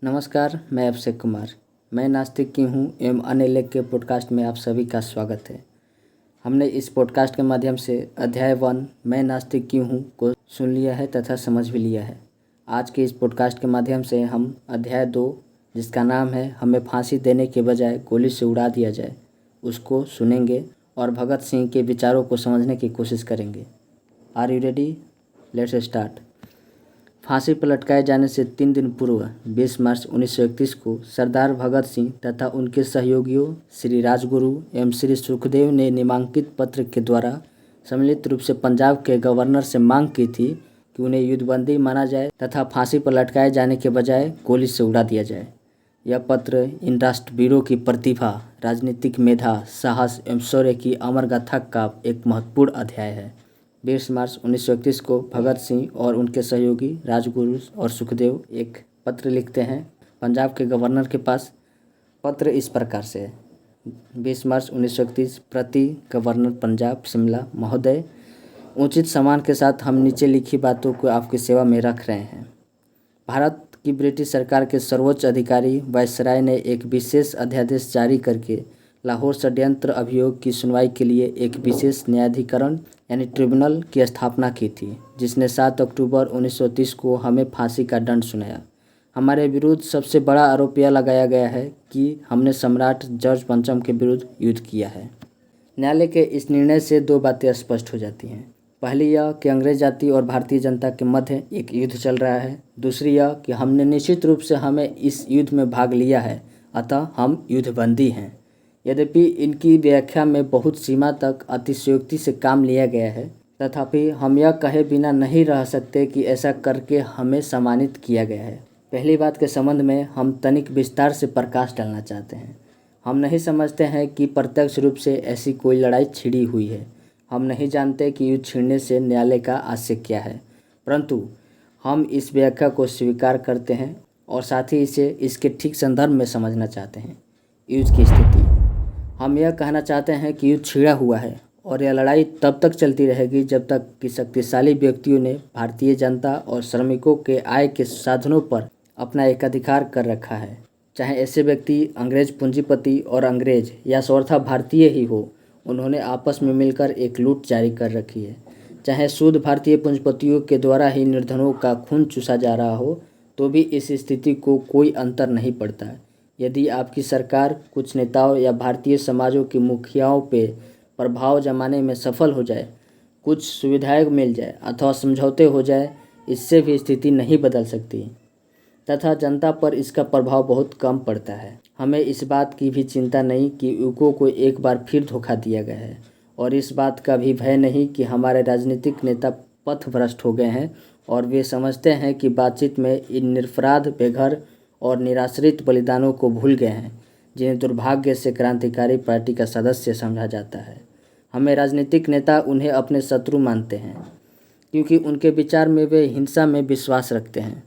नमस्कार, मैं अभिषेक कुमार। मैं नास्तिक की हूँ एवं अन्य लेख के पॉडकास्ट में आप सभी का स्वागत है। हमने इस पॉडकास्ट के माध्यम से अध्याय 1 मैं नास्तिक की हूँ को सुन लिया है तथा समझ भी लिया है। आज के इस पॉडकास्ट के माध्यम से हम अध्याय 2 जिसका नाम है हमें फांसी देने के बजाय गोली से उड़ा दिया जाए उसको सुनेंगे और भगत सिंह के विचारों को समझने की कोशिश करेंगे। Are you ready? Let's start. फांसी पर लटकाए जाने से 3 दिन पूर्व 20 मार्च 1931 को सरदार भगत सिंह तथा उनके सहयोगियों श्री राजगुरु एवं श्री सुखदेव ने नामांकित पत्र के द्वारा सम्मिलित रूप से पंजाब के गवर्नर से मांग की थी कि उन्हें युद्धबंदी माना जाए तथा फांसी पर लटकाए जाने के बजाय गोली से उड़ा दिया जाए। यह पत्र इन राष्ट्रवीरों की प्रतिभा, राजनीतिक मेधा, साहस एवं शौर्य की अमर गाथा का एक महत्वपूर्ण अध्याय है। 20 मार्च 1931 को भगत सिंह और उनके सहयोगी राजगुरु और सुखदेव एक पत्र लिखते हैं पंजाब के गवर्नर के पास। पत्र इस प्रकार से है। 20 मार्च 1931 प्रति गवर्नर पंजाब शिमला महोदय, उचित सम्मान के साथ हम नीचे लिखी बातों को आपकी सेवा में रख रहे हैं। भारत की ब्रिटिश सरकार के सर्वोच्च अधिकारी वायसराय ने एक विशेष अध्यादेश जारी करके लाहौर षड्यंत्र अभियोग की सुनवाई के लिए एक विशेष न्यायाधिकरण यानी ट्रिब्यूनल की स्थापना की थी, जिसने 7 अक्टूबर 1930 को हमें फांसी का दंड सुनाया। हमारे विरुद्ध सबसे बड़ा आरोप यह लगाया गया है कि हमने सम्राट जॉर्ज पंचम के विरुद्ध युद्ध किया है। न्यायालय के इस निर्णय से 2 बातें स्पष्ट हो जाती हैं। पहली यह कि अंग्रेज जाति और भारतीय जनता के मध्य एक युद्ध चल रहा है। दूसरी यह कि हमने निश्चित रूप से हमें इस युद्ध में भाग लिया है, अतः हम युद्धबंदी हैं। यद्यपि इनकी व्याख्या में बहुत सीमा तक अतिशयोक्ति से काम लिया गया है, तथापि हम यह कहे बिना नहीं रह सकते कि ऐसा करके हमें सम्मानित किया गया है। पहली बात के संबंध में हम तनिक विस्तार से प्रकाश डालना चाहते हैं। हम नहीं समझते हैं कि प्रत्यक्ष रूप से ऐसी कोई लड़ाई छिड़ी हुई है। हम नहीं जानते कि युद्ध छिड़ने से न्यायालय का आशय क्या है, परंतु हम इस व्याख्या को स्वीकार करते हैं और साथ ही इसे इसके ठीक संदर्भ में समझना चाहते हैं। युद्ध की स्थिति, हम यह कहना चाहते हैं कि युद्ध छिड़ा हुआ है और यह लड़ाई तब तक चलती रहेगी जब तक कि शक्तिशाली व्यक्तियों ने भारतीय जनता और श्रमिकों के आय के साधनों पर अपना एकाधिकार कर रखा है। चाहे ऐसे व्यक्ति अंग्रेज पूंजीपति और अंग्रेज या स्वतः भारतीय ही हो, उन्होंने आपस में मिलकर एक लूट जारी कर रखी है। चाहे शुद्ध भारतीय पूंजीपतियों के द्वारा ही निर्धनों का खून चूसा जा रहा हो, तो भी इस स्थिति को कोई अंतर नहीं पड़ता है। यदि आपकी सरकार कुछ नेताओं या भारतीय समाजों की मुखियाओं पे प्रभाव जमाने में सफल हो जाए, कुछ सुविधाएं मिल जाए अथवा समझौते हो जाए, इससे भी स्थिति नहीं बदल सकती तथा जनता पर इसका प्रभाव बहुत कम पड़ता है। हमें इस बात की भी चिंता नहीं कि युगों को एक बार फिर धोखा दिया गया है और इस बात का भी भय नहीं कि हमारे राजनीतिक नेता पथभ्रष्ट हो गए हैं और वे समझते हैं कि बातचीत में इन निरपराध, बेघर और निराश्रित बलिदानों को भूल गए हैं, जिन्हें दुर्भाग्य से क्रांतिकारी पार्टी का सदस्य समझा जाता है। हमें राजनीतिक नेता उन्हें अपने शत्रु मानते हैं क्योंकि उनके विचार में वे हिंसा में विश्वास रखते हैं।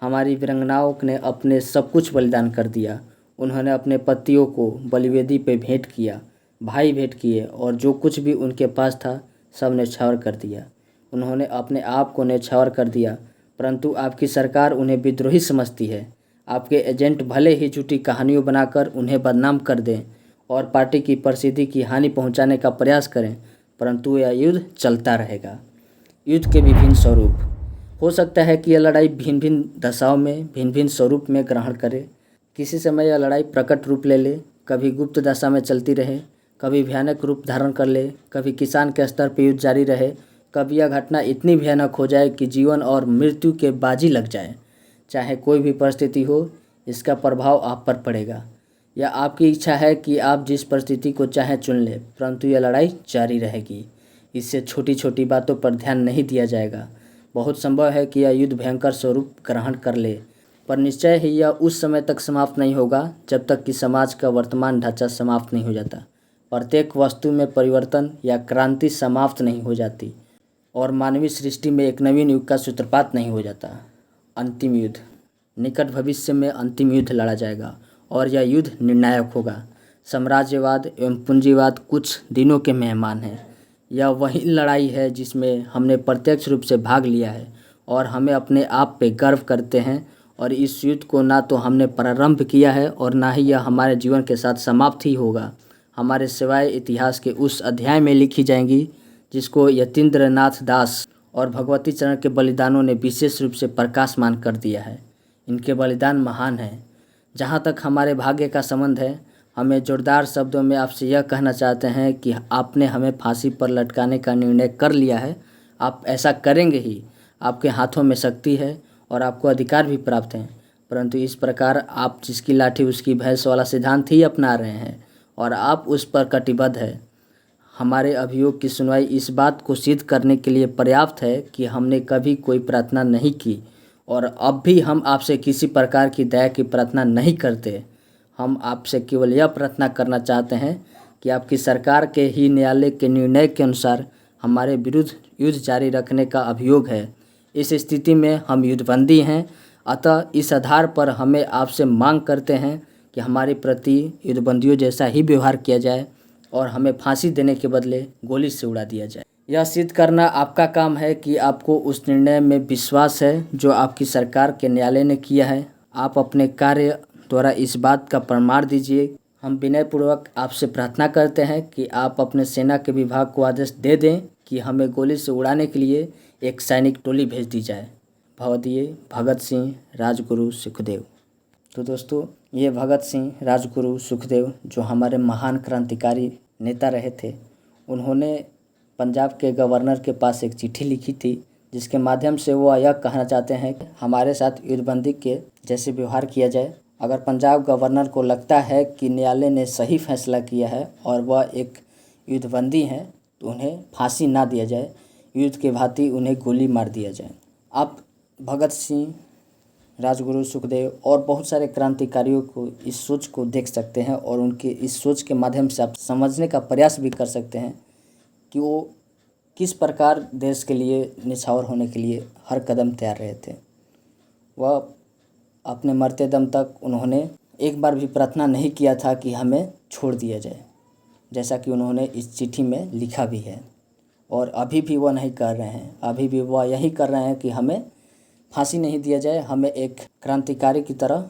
हमारी वीरांगनाओं ने अपने सब कुछ बलिदान कर दिया। उन्होंने अपने पतियों को बलिवेदी पे भेंट किया, भाई भेंट किए और जो कुछ भी उनके पास था सब न्यौछावर कर दिया। उन्होंने अपने आप को न्यौछावर कर दिया, परंतु आपकी सरकार उन्हें विद्रोही समझती है। आपके एजेंट भले ही झूठी कहानियों बनाकर उन्हें बदनाम कर दें और पार्टी की प्रसिद्धि की हानि पहुंचाने का प्रयास करें, परंतु यह युद्ध चलता रहेगा। युद्ध के विभिन्न स्वरूप, हो सकता है कि यह लड़ाई भिन्न भिन्न दशाओं में भिन्न भिन्न स्वरूप में ग्रहण करे। किसी समय यह लड़ाई प्रकट रूप ले ले, कभी गुप्त दशा में चलती रहे, कभी भयानक रूप धारण कर ले, कभी किसान के स्तर पर युद्ध जारी रहे, कभी यह घटना इतनी भयानक हो जाए कि जीवन और मृत्यु के बाजी लग जाए। चाहे कोई भी परिस्थिति हो, इसका प्रभाव आप पर पड़ेगा। यह आपकी इच्छा है कि आप जिस परिस्थिति को चाहें चुन लें, परंतु यह लड़ाई जारी रहेगी। इससे छोटी छोटी बातों पर ध्यान नहीं दिया जाएगा। बहुत संभव है कि यह युद्ध भयंकर स्वरूप ग्रहण कर ले, पर निश्चय ही यह उस समय तक समाप्त नहीं होगा जब तक कि समाज का वर्तमान ढांचा समाप्त नहीं हो जाता। प्रत्येक वस्तु में परिवर्तन या क्रांति समाप्त नहीं हो जाती और मानवीय सृष्टि में एक नवीन युग का सूत्रपात नहीं हो जाता। अंतिम युद्ध, निकट भविष्य में अंतिम युद्ध लड़ा जाएगा और यह युद्ध निर्णायक होगा। साम्राज्यवाद एवं पूंजीवाद कुछ दिनों के मेहमान हैं। यह वही लड़ाई है जिसमें हमने प्रत्यक्ष रूप से भाग लिया है और हमें अपने आप पे गर्व करते हैं और इस युद्ध को ना तो हमने प्रारंभ किया है और ना ही यह हमारे जीवन के साथ समाप्त ही होगा। हमारे सिवाय इतिहास के उस अध्याय में लिखी जाएंगी जिसको यतीन्द्र नाथ दास और भगवती चरण के बलिदानों ने विशेष रूप से प्रकाशमान कर दिया है। इनके बलिदान महान हैं। जहाँ तक हमारे भाग्य का संबंध है, हमें जोरदार शब्दों में आपसे यह कहना चाहते हैं कि आपने हमें फांसी पर लटकाने का निर्णय कर लिया है। आप ऐसा करेंगे ही। आपके हाथों में शक्ति है और आपको अधिकार भी प्राप्त हैं, परंतु इस प्रकार आप जिसकी लाठी उसकी भैंस वाला सिद्धांत ही अपना रहे हैं और आप उस पर कटिबद्ध है। हमारे अभियोग की सुनवाई इस बात को सिद्ध करने के लिए पर्याप्त है कि हमने कभी कोई प्रार्थना नहीं की और अब भी हम आपसे किसी प्रकार की दया की प्रार्थना नहीं करते। हम आपसे केवल यह प्रार्थना करना चाहते हैं कि आपकी सरकार के ही न्यायालय के निर्णय के अनुसार हमारे विरुद्ध युद्ध जारी रखने का अभियोग है। इस स्थिति में हम युद्धबंदी हैं, अतः इस आधार पर हमें आपसे मांग करते हैं कि हमारे प्रति युद्धबंदियों जैसा ही व्यवहार किया जाए और हमें फांसी देने के बदले गोली से उड़ा दिया जाए। यह सिद्ध करना आपका काम है कि आपको उस निर्णय में विश्वास है जो आपकी सरकार के न्यायालय ने किया है। आप अपने कार्य द्वारा इस बात का प्रमाण दीजिए। हम विनयपूर्वक आपसे प्रार्थना करते हैं कि आप अपने सेना के विभाग को आदेश दे दें कि हमें गोली से उड़ाने के लिए एक सैनिक टोली भेज दी जाए। भवदीय भगत सिंह राजगुरु सुखदेव। तो दोस्तों, ये भगत सिंह राजगुरु सुखदेव जो हमारे महान क्रांतिकारी नेता रहे थे, उन्होंने पंजाब के गवर्नर के पास एक चिट्ठी लिखी थी जिसके माध्यम से वो यह कहना चाहते हैं कि हमारे साथ युद्धबंदी के जैसे व्यवहार किया जाए। अगर पंजाब गवर्नर को लगता है कि न्यायालय ने सही फैसला किया है और वह एक युद्धबंदी हैं तो उन्हें फांसी ना दिया जाए, युद्ध के भांति उन्हें गोली मार दिया जाए। आप भगत सिंह राजगुरु सुखदेव और बहुत सारे क्रांतिकारियों को इस सोच को देख सकते हैं और उनके इस सोच के माध्यम से आप समझने का प्रयास भी कर सकते हैं कि वो किस प्रकार देश के लिए निछावर होने के लिए हर कदम तैयार रहे थे। वह अपने मरते दम तक उन्होंने एक बार भी प्रार्थना नहीं किया था कि हमें छोड़ दिया जाए, जैसा कि उन्होंने इस चिट्ठी में लिखा भी है। और अभी भी वह नहीं कर रहे हैं। अभी भी वह यही कर रहे हैं कि हमें फांसी नहीं दिया जाए, हमें एक क्रांतिकारी की तरह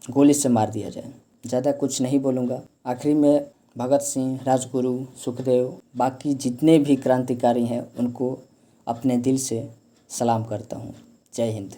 गोली से मार दिया जाए। ज़्यादा कुछ नहीं बोलूँगा। आखिरी में भगत सिंह राजगुरु सुखदेव बाकी जितने भी क्रांतिकारी हैं उनको अपने दिल से सलाम करता हूँ। जय हिंद।